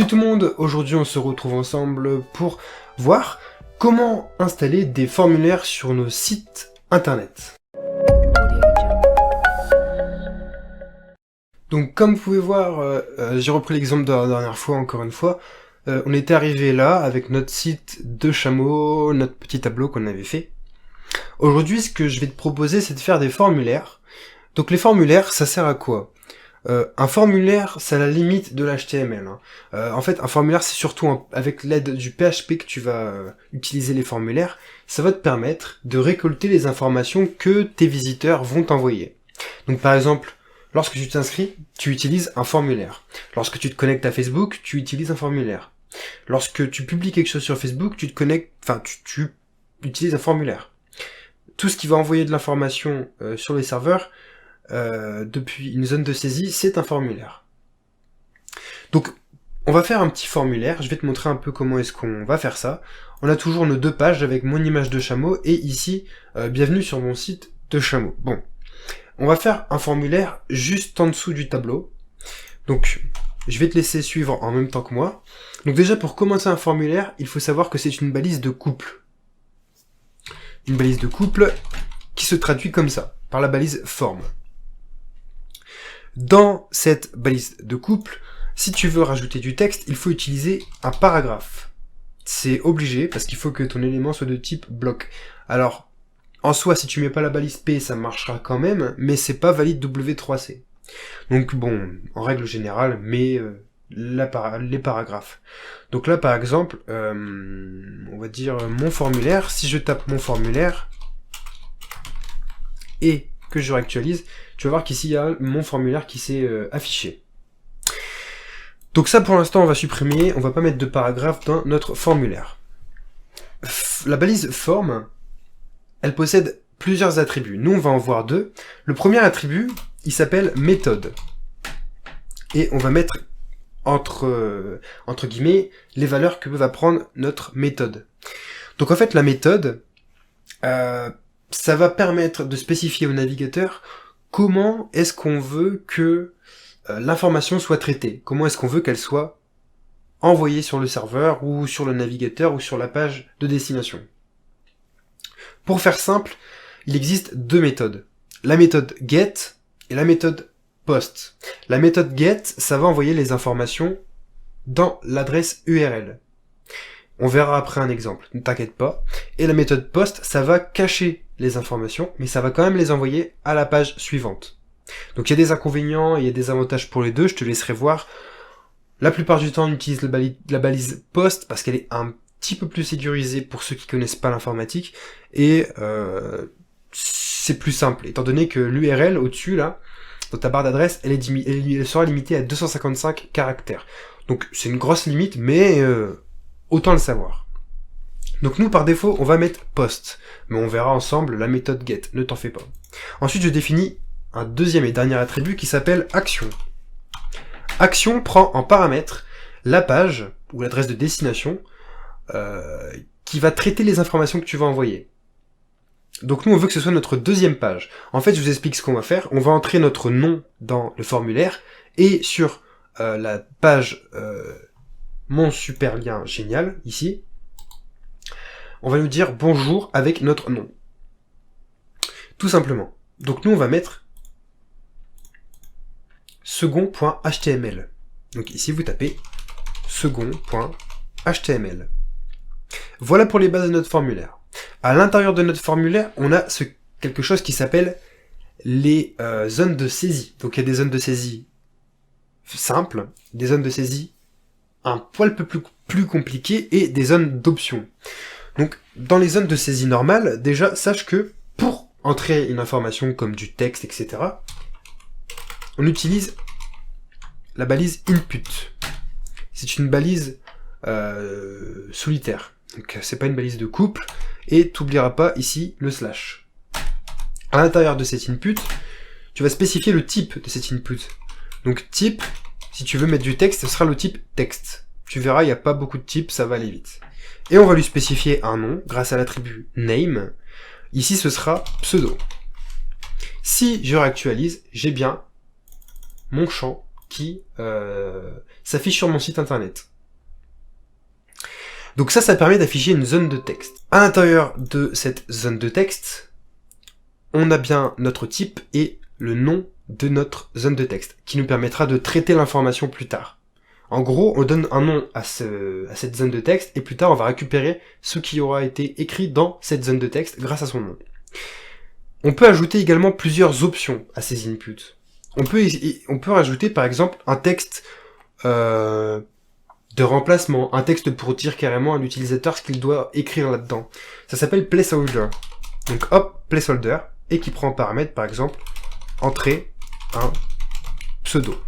Salut tout le monde, aujourd'hui on se retrouve ensemble pour voir comment installer des formulaires sur nos sites internet. Donc comme vous pouvez voir, j'ai repris l'exemple de la dernière fois, encore une fois, on était arrivé là avec notre site de chameau, notre petit tableau qu'on avait fait. Aujourd'hui ce que je vais te proposer c'est de faire des formulaires. Donc les formulaires ça sert à quoi ? Un formulaire, c'est à la limite de l'HTML. En fait, un formulaire, c'est surtout avec l'aide du PHP que tu vas utiliser les formulaires. Ça va te permettre de récolter les informations que tes visiteurs vont t'envoyer. Donc par exemple, lorsque tu t'inscris, tu utilises un formulaire. Lorsque tu te connectes à Facebook, tu utilises un formulaire. Lorsque tu publies quelque chose sur Facebook, tu utilises un formulaire. Tout ce qui va envoyer de l'information sur les serveurs, depuis une zone de saisie, c'est un formulaire. Donc, on va faire un petit formulaire, je vais te montrer un peu comment est-ce qu'on va faire ça. On a toujours nos deux pages avec mon image de chameau, et ici, bienvenue sur mon site de chameau. Bon, on va faire un formulaire juste en dessous du tableau. Donc, je vais te laisser suivre en même temps que moi. Donc déjà, pour commencer un formulaire, il faut savoir que c'est une balise de couple. Une balise de couple qui se traduit comme ça, par la balise forme. Dans cette balise de couple, si tu veux rajouter du texte, il faut utiliser un paragraphe. C'est obligé, parce qu'il faut que ton élément soit de type bloc. Alors, en soi, si tu mets pas la balise P, ça marchera quand même, mais c'est pas valide W3C. Donc bon, en règle générale, mets les paragraphes. Donc là, par exemple, on va dire mon formulaire. Si je tape mon formulaire, et que je réactualise, tu vas voir qu'ici il y a mon formulaire qui s'est affiché. Donc ça pour l'instant on va supprimer, on va pas mettre de paragraphe dans notre formulaire. La balise forme, elle possède plusieurs attributs. Nous on va en voir deux. Le premier attribut, il s'appelle méthode. Et on va mettre entre guillemets les valeurs que va prendre notre méthode. Donc en fait la méthode, ça va permettre de spécifier au navigateur comment est-ce qu'on veut que l'information soit traitée, comment est-ce qu'on veut qu'elle soit envoyée sur le serveur ou sur le navigateur ou sur la page de destination. Pour faire simple, il existe deux méthodes. La méthode get et la méthode post. La méthode get, ça va envoyer les informations dans l'adresse URL. On verra après un exemple, ne t'inquiète pas. Et la méthode post, ça va cacher les informations, mais ça va quand même les envoyer à la page suivante. Donc il y a des inconvénients, il y a des avantages pour les deux, je te laisserai voir. La plupart du temps, on utilise la balise post parce qu'elle est un petit peu plus sécurisée pour ceux qui connaissent pas l'informatique, et c'est plus simple, étant donné que l'URL au-dessus, là, dans ta barre d'adresse, elle sera limitée à 255 caractères. Donc c'est une grosse limite, mais autant le savoir. Donc nous, par défaut, on va mettre post, mais on verra ensemble la méthode get, ne t'en fais pas. Ensuite, je définis un deuxième et dernier attribut qui s'appelle action. Action prend en paramètre la page, ou l'adresse de destination, qui va traiter les informations que tu vas envoyer. Donc nous, on veut que ce soit notre deuxième page. En fait, je vous explique ce qu'on va faire. On va entrer notre nom dans le formulaire, et sur la page mon super lien génial, ici, on va nous dire bonjour avec notre nom. Tout simplement. Donc nous on va mettre second.html. Donc ici vous tapez second.html. Voilà pour les bases de notre formulaire. À l'intérieur de notre formulaire, on a quelque chose qui s'appelle les zones de saisie. Donc il y a des zones de saisie simples, des zones de saisie un poil peu plus compliquées et des zones d'options. Donc, dans les zones de saisie normales, déjà, sache que pour entrer une information comme du texte, etc., on utilise la balise input. C'est une balise solitaire. Donc, c'est pas une balise de couple. Et t'oublieras pas ici le slash. À l'intérieur de cet input, tu vas spécifier le type de cet input. Donc, type, si tu veux mettre du texte, ce sera le type texte. Tu verras, il n'y a pas beaucoup de types, ça va aller vite. Et on va lui spécifier un nom grâce à l'attribut name. Ici, ce sera pseudo. Si je réactualise, j'ai bien mon champ qui s'affiche sur mon site internet. Donc ça permet d'afficher une zone de texte. À l'intérieur de cette zone de texte, on a bien notre type et le nom de notre zone de texte, qui nous permettra de traiter l'information plus tard. En gros, on donne un nom à cette zone de texte, et plus tard, on va récupérer ce qui aura été écrit dans cette zone de texte grâce à son nom. On peut ajouter également plusieurs options à ces inputs. On peut rajouter, par exemple, un texte de remplacement, un texte pour dire carrément à l'utilisateur ce qu'il doit écrire là-dedans. Ça s'appelle placeholder. Donc hop, placeholder, et qui prend en paramètre, par exemple, entrer un pseudo.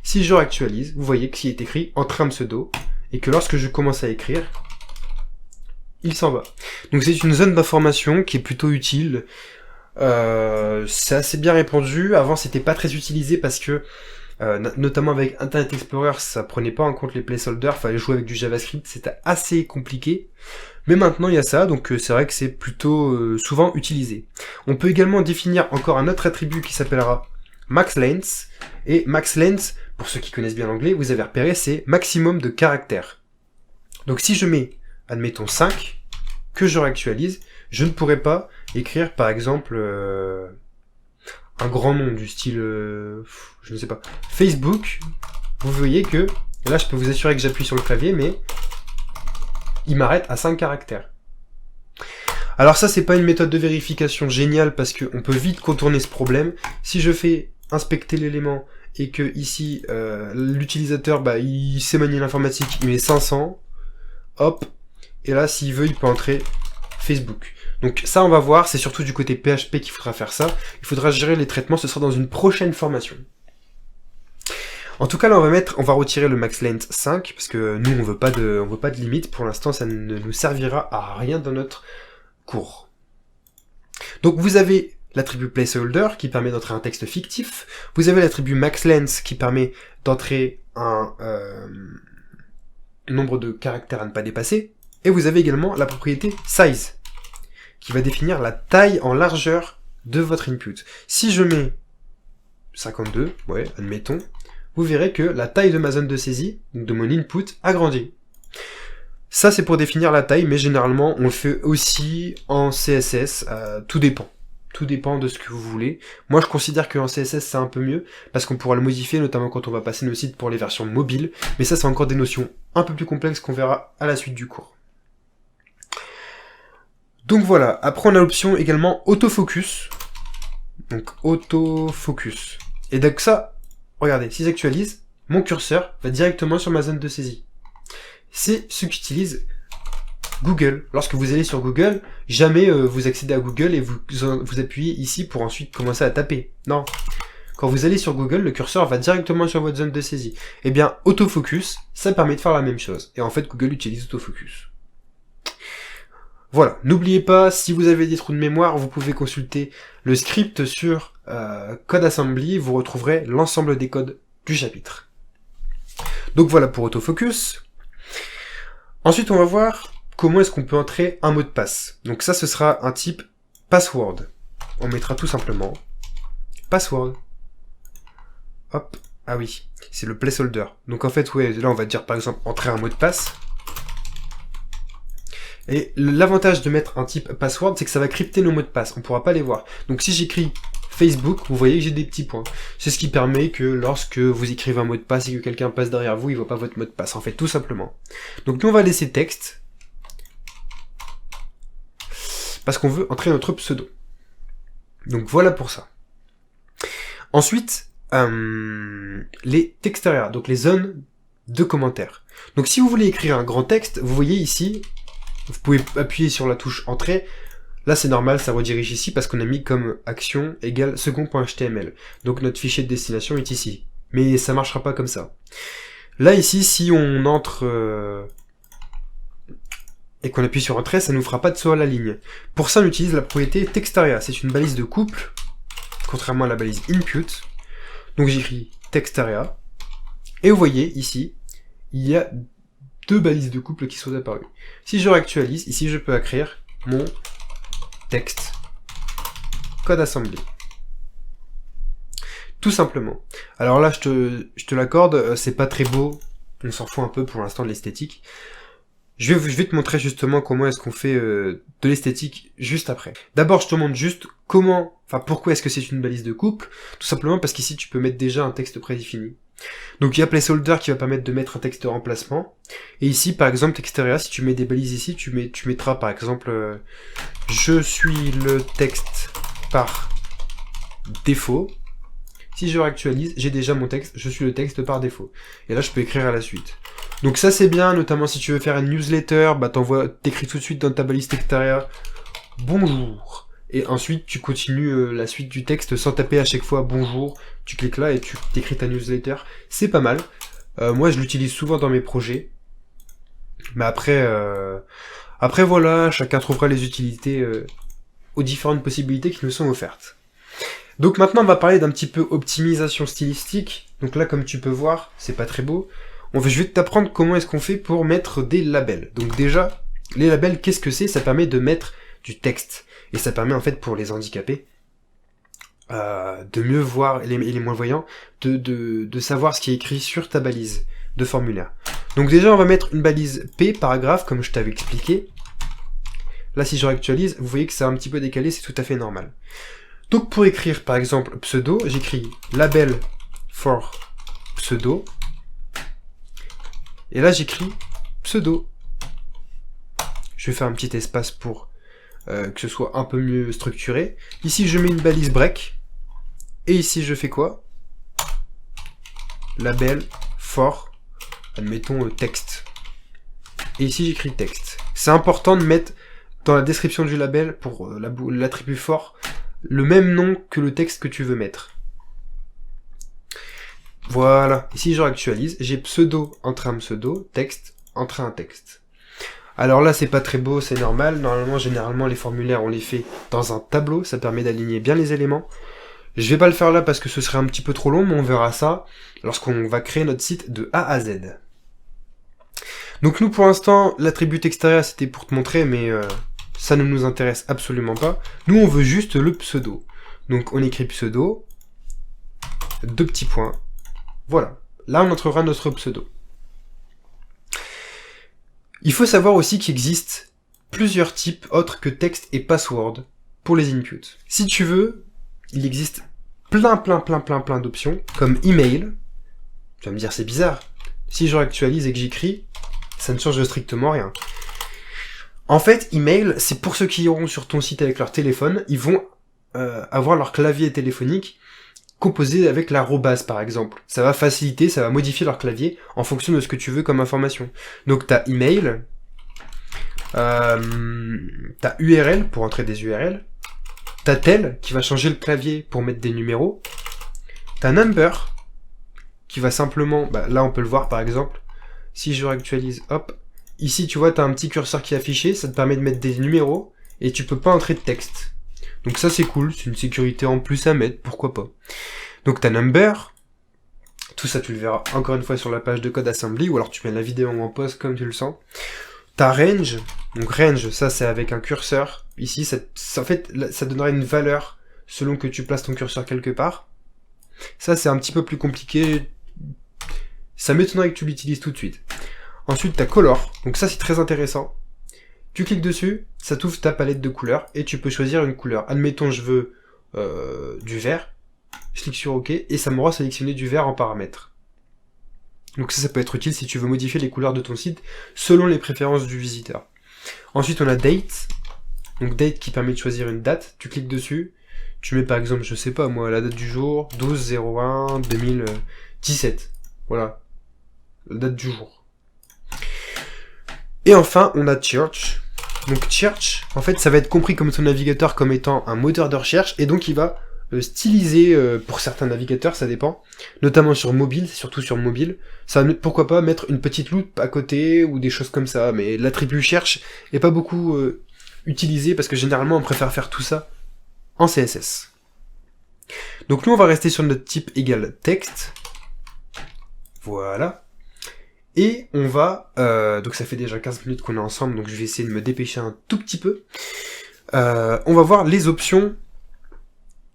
Si je réactualise, vous voyez qu'il est écrit entrer un pseudo, et que lorsque je commence à écrire, il s'en va. Donc c'est une zone d'information qui est plutôt utile. C'est assez bien répandu. Avant, c'était pas très utilisé parce que notamment avec Internet Explorer, ça prenait pas en compte les placeholders, fallait jouer avec du JavaScript, c'était assez compliqué. Mais maintenant il y a ça, donc c'est vrai que c'est plutôt souvent utilisé. On peut également définir encore un autre attribut qui s'appellera maxLength, et maxLength, pour ceux qui connaissent bien l'anglais, vous avez repéré, c'est maximum de caractères. Donc si je mets, admettons 5, que je réactualise, je ne pourrai pas écrire par exemple un grand nom du style, je ne sais pas, Facebook. Vous voyez que, là je peux vous assurer que j'appuie sur le clavier, mais il m'arrête à 5 caractères. Alors ça, c'est pas une méthode de vérification géniale parce qu'on peut vite contourner ce problème. Si je fais inspecter l'élément et que ici, l'utilisateur, il sait manier l'informatique, il met 500, hop, et là, s'il veut, il peut entrer Facebook. Donc ça, on va voir, c'est surtout du côté PHP qu'il faudra faire ça. Il faudra gérer les traitements, ce sera dans une prochaine formation. En tout cas, là, on va retirer le maxLength 5, parce que nous, on veut pas de limite. Pour l'instant, ça ne nous servira à rien dans notre cours. Donc, vous avez l'attribut placeholder, qui permet d'entrer un texte fictif. Vous avez l'attribut maxLength, qui permet d'entrer un nombre de caractères à ne pas dépasser. Et vous avez également la propriété size, qui va définir la taille en largeur de votre input. Si je mets 52, ouais, admettons, vous verrez que la taille de ma zone de saisie, donc de mon input, a grandi. Ça, c'est pour définir la taille, mais généralement, on le fait aussi en CSS, tout dépend. Tout dépend de ce que vous voulez. Moi, je considère qu'en CSS, c'est un peu mieux, parce qu'on pourra le modifier, notamment quand on va passer nos sites pour les versions mobiles, mais ça, c'est encore des notions un peu plus complexes qu'on verra à la suite du cours. Donc voilà, après on a l'option également autofocus. Donc autofocus. Et donc ça, regardez, si j'actualise, mon curseur va directement sur ma zone de saisie. C'est ce qu'utilise Google. Lorsque vous allez sur Google, jamais vous accédez à Google et vous appuyez ici pour ensuite commencer à taper. Non. Quand vous allez sur Google, le curseur va directement sur votre zone de saisie. Eh bien, autofocus, ça permet de faire la même chose. Et en fait, Google utilise autofocus. Voilà, n'oubliez pas, si vous avez des trous de mémoire, vous pouvez consulter le script sur Code Assembly, vous retrouverez l'ensemble des codes du chapitre. Donc voilà pour autofocus. Ensuite, on va voir comment est-ce qu'on peut entrer un mot de passe. Donc ça, ce sera un type password. On mettra tout simplement password. Hop, ah oui, c'est le placeholder. Donc en fait, ouais, là on va dire par exemple entrer un mot de passe. Et l'avantage de mettre un type password, c'est que ça va crypter nos mots de passe, on pourra pas les voir. Donc si j'écris Facebook, vous voyez que j'ai des petits points. C'est ce qui permet que lorsque vous écrivez un mot de passe et que quelqu'un passe derrière vous, il voit pas votre mot de passe, en fait, tout simplement. Donc nous on va laisser texte, parce qu'on veut entrer notre pseudo. Donc voilà pour ça. Ensuite, les text areas, donc les zones de commentaires. Donc si vous voulez écrire un grand texte, vous voyez ici, vous pouvez appuyer sur la touche entrée. Là c'est normal, ça redirige ici parce qu'on a mis comme action égale second.html. Donc notre fichier de destination est ici. Mais ça marchera pas comme ça. Là ici, si on entre et qu'on appuie sur entrée, ça nous fera pas de saut à la ligne. Pour ça on utilise la propriété text area. C'est une balise de couple, contrairement à la balise input. Donc j'écris text area. Et vous voyez ici, il y a deux balises de couple qui sont apparues. Si je réactualise, ici je peux écrire mon texte code assembly. tout simplement. Alors là, je te l'accorde, c'est pas très beau, on s'en fout un peu pour l'instant de l'esthétique. Je vais te montrer justement comment est-ce qu'on fait de l'esthétique juste après. D'abord, je te montre juste pourquoi est-ce que c'est une balise de couple. Tout simplement parce qu'ici, tu peux mettre déjà un texte prédéfini. Donc il y a placeholder qui va permettre de mettre un texte de remplacement. Et ici, par exemple, Texteria, si tu mets des balises ici, tu mettras par exemple je suis le texte par défaut. Si je réactualise, j'ai déjà mon texte, je suis le texte par défaut. Et là, je peux écrire à la suite. Donc ça, c'est bien, notamment si tu veux faire une newsletter, t'écris tout de suite dans ta balise Texteria, bonjour. Et ensuite, tu continues la suite du texte sans taper à chaque fois bonjour. Tu cliques là et tu t'écris ta newsletter. C'est pas mal. Moi, je l'utilise souvent dans mes projets. Mais après voilà, chacun trouvera les utilités aux différentes possibilités qui nous sont offertes. Donc maintenant, on va parler d'un petit peu optimisation stylistique. Donc là, comme tu peux voir, c'est pas très beau. Je vais t'apprendre comment est-ce qu'on fait pour mettre des labels. Donc déjà, les labels, qu'est-ce que c'est? Ça permet de mettre du texte. Et ça permet en fait pour les handicapés de mieux voir, et les malvoyants, de savoir ce qui est écrit sur ta balise de formulaire. Donc déjà, on va mettre une balise P, paragraphe, comme je t'avais expliqué. Là, si je réactualise, vous voyez que c'est un petit peu décalé, c'est tout à fait normal. Donc pour écrire par exemple pseudo, j'écris label for pseudo. Et là, j'écris pseudo. Je vais faire un petit espace pour que ce soit un peu mieux structuré. Ici, je mets une balise break. Et ici, je fais quoi? Label for, admettons, texte. Et ici, j'écris texte. C'est important de mettre dans la description du label, pour l'attribut for, le même nom que le texte que tu veux mettre. Voilà. Ici, je réactualise. J'ai pseudo, entrée un pseudo, texte, entrée un texte. Alors là, c'est pas très beau, c'est normal. Normalement, généralement, les formulaires, on les fait dans un tableau. Ça permet d'aligner bien les éléments. Je vais pas le faire là parce que ce serait un petit peu trop long, mais on verra ça lorsqu'on va créer notre site de A à Z. Donc nous, pour l'instant, l'attribut Texteria, c'était pour te montrer, mais ça ne nous intéresse absolument pas. Nous, on veut juste le pseudo. Donc on écrit pseudo, 2 petits points. Voilà. Là, on entrera notre pseudo. Il faut savoir aussi qu'il existe plusieurs types autres que texte et password pour les inputs. Si tu veux, il existe plein d'options, comme email. Tu vas me dire, c'est bizarre. Si je réactualise et que j'écris, ça ne change strictement rien. En fait, email, c'est pour ceux qui iront sur ton site avec leur téléphone, ils vont avoir leur clavier téléphonique composé avec l'arrobase par exemple. Ça va faciliter, ça va modifier leur clavier en fonction de ce que tu veux comme information. Donc t'as email, t'as URL pour entrer des URL, t'as tel qui va changer le clavier pour mettre des numéros, t'as number qui va simplement, là on peut le voir par exemple, si je réactualise, hop, ici tu vois t'as un petit curseur qui est affiché, ça te permet de mettre des numéros et tu peux pas entrer de texte. Donc ça c'est cool, c'est une sécurité en plus à mettre, pourquoi pas. Donc t'as number, tout ça tu le verras encore une fois sur la page de code assembly, ou alors tu mets la vidéo en pause comme tu le sens. T'as range, donc range ça c'est avec un curseur, ici en fait ça donnerait une valeur selon que tu places ton curseur quelque part. Ça c'est un petit peu plus compliqué, ça m'étonnerait que tu l'utilises tout de suite. Ensuite t'as color, donc ça c'est très intéressant. Tu cliques dessus, ça t'ouvre ta palette de couleurs, et tu peux choisir une couleur. Admettons, je veux du vert, je clique sur OK, et ça m'aura sélectionné du vert en paramètres. Donc ça peut être utile si tu veux modifier les couleurs de ton site selon les préférences du visiteur. Ensuite, on a date, donc date qui permet de choisir une date, tu cliques dessus, tu mets par exemple, je sais pas moi, la date du jour, 12/01/2017. Voilà, la date du jour. Et enfin, on a Church. Donc Church, en fait, ça va être compris comme ton navigateur comme étant un moteur de recherche, et donc il va styliser, pour certains navigateurs, ça dépend, notamment sur mobile, surtout sur mobile, ça va, pourquoi pas mettre une petite loupe à côté, ou des choses comme ça, mais l'attribut cherche est pas beaucoup utilisé, parce que généralement on préfère faire tout ça en CSS. Donc nous on va rester sur notre type égal texte, voilà. Et on va, donc ça fait déjà 15 minutes qu'on est ensemble, donc je vais essayer de me dépêcher un tout petit peu. On va voir les options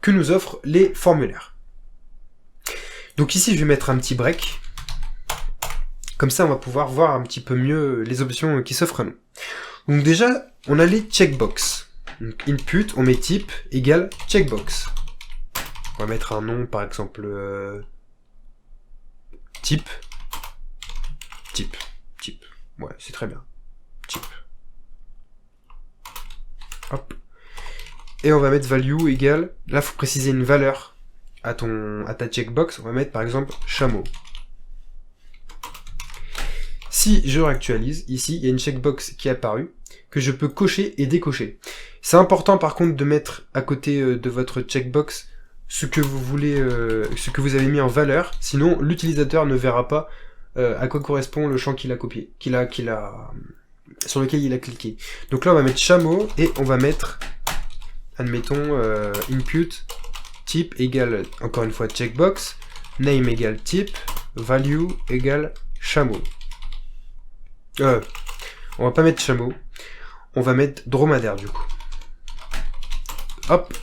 que nous offrent les formulaires. Donc ici, je vais mettre un petit break. Comme ça, on va pouvoir voir un petit peu mieux les options qui s'offrent à nous. Donc déjà, on a les checkbox. Donc input, on met type égale checkbox. On va mettre un nom, par exemple, type. Ouais, c'est très bien. Type. Hop. Et on va mettre value égale, là, faut préciser une valeur à ta checkbox. On va mettre, par exemple, chameau. Si je réactualise, ici, il y a une checkbox qui est apparue, que je peux cocher et décocher. C'est important, par contre, de mettre à côté de votre checkbox ce que vous voulez, ce que vous avez mis en valeur, sinon l'utilisateur ne verra pas à quoi correspond le champ qu'il a copié, sur lequel il a cliqué. Donc là, on va mettre chameau et on va mettre, admettons, input type égale, encore une fois, checkbox, name égale type, value égale chameau. On va pas mettre chameau, on va mettre dromadaire du coup. Hop.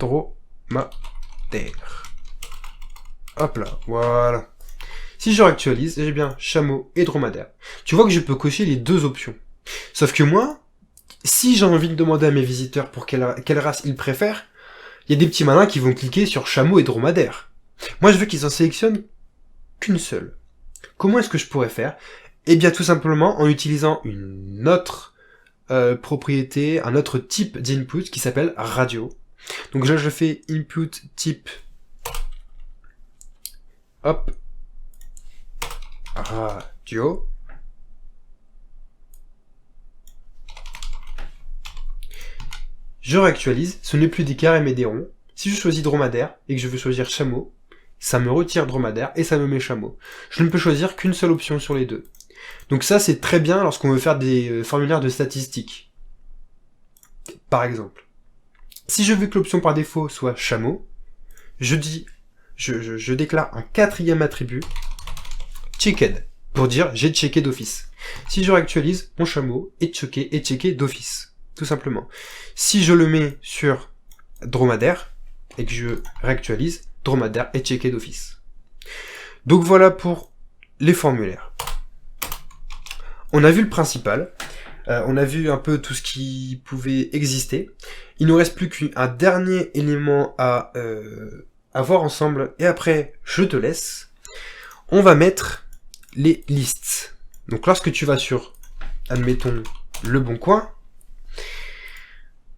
Dromadaire. Hop là, voilà. Si je réactualise, j'ai bien chameau et dromadaire. Tu vois que je peux cocher les deux options. Sauf que moi, si j'ai envie de demander à mes visiteurs pour quelle race ils préfèrent, il y a des petits malins qui vont cliquer sur chameau et dromadaire. Moi, je veux qu'ils en sélectionnent qu'une seule. Comment est-ce que je pourrais faire? Eh bien, tout simplement en utilisant une autre propriété, un autre type d'input qui s'appelle radio. Donc là, je fais input type, hop, radio. Je réactualise, ce n'est plus des carrés mais des ronds. Si je choisis dromadaire et que je veux choisir chameau, ça me retire dromadaire et ça me met chameau. Je ne peux choisir qu'une seule option sur les deux. Donc ça, c'est très bien lorsqu'on veut faire des formulaires de statistiques. Par exemple, si je veux que l'option par défaut soit chameau, je déclare un quatrième attribut, checked, pour dire j'ai checké d'office. Si je réactualise, mon chameau est checké d'office, tout simplement. Si je le mets sur dromadaire, et que je réactualise, dromadaire est checké d'office. Donc voilà pour les formulaires. On a vu le principal, on a vu un peu tout ce qui pouvait exister. Il nous reste plus qu'un dernier élément à voir ensemble, et après je te laisse. On va mettre les listes. Donc lorsque tu vas sur, admettons, Le Bon Coin,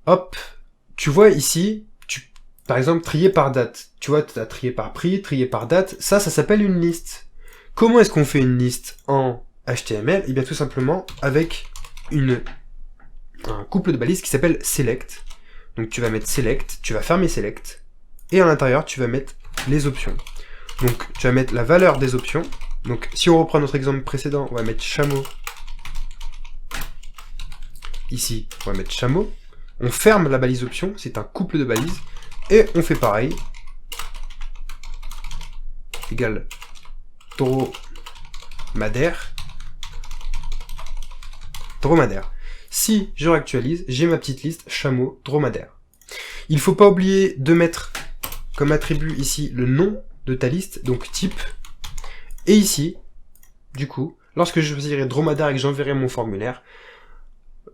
hop, tu vois ici, par exemple, trier par date. Tu vois, tu as trié par prix, trié par date, ça s'appelle une liste. Comment est-ce qu'on fait une liste en HTML? Eh bien tout simplement avec un couple de balises qui s'appelle select. Donc tu vas mettre select, tu vas fermer select, et à l'intérieur tu vas mettre les options. Donc tu vas mettre la valeur des options. Donc si on reprend notre exemple précédent, on va mettre chameau. Ici, on va mettre chameau. On ferme la balise option, c'est un couple de balises, et on fait pareil. Égale dromadaire. Si je réactualise, j'ai ma petite liste chameau dromadaire. Il faut pas oublier de mettre comme attribut ici le nom de ta liste, donc type. Et ici, du coup, lorsque je choisirai dromadaire et que j'enverrai mon formulaire,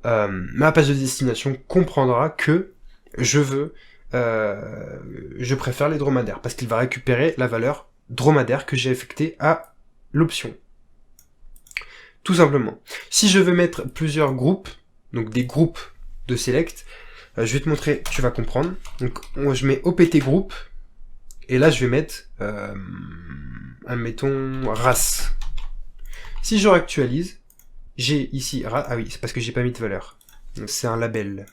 ma page de destination comprendra que je préfère les dromadaires, parce qu'il va récupérer la valeur dromadaire que j'ai affectée à l'option. Tout simplement. Si je veux mettre plusieurs groupes, donc des groupes de select, je vais te montrer, tu vas comprendre. Donc je mets opt groupe, et là je vais mettre, admettons, race. Si je réactualise, j'ai ici, ah oui, c'est parce que j'ai pas mis de valeur. Donc c'est un label.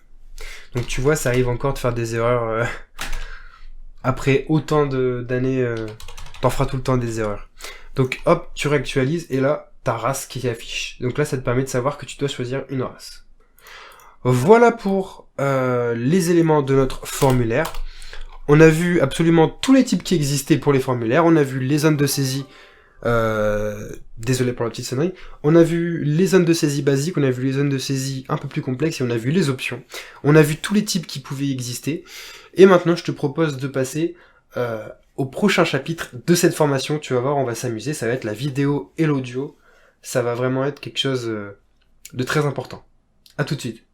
Donc tu vois, ça arrive encore de faire des erreurs. Après autant d'années, t'en feras tout le temps des erreurs. Donc hop, tu réactualises, et là, ta race qui affiche. Donc là, ça te permet de savoir que tu dois choisir une race. Voilà pour les éléments de notre formulaire. On a vu absolument tous les types qui existaient pour les formulaires. On a vu les zones de saisie. Désolé pour la petite sonnerie. On a vu les zones de saisie basiques, on a vu les zones de saisie un peu plus complexes, et on a vu les options. On a vu tous les types qui pouvaient exister. Et maintenant, je te propose de passer au prochain chapitre de cette formation. Tu vas voir, on va s'amuser, ça va être la vidéo et l'audio. Ça va vraiment être quelque chose de très important. À tout de suite.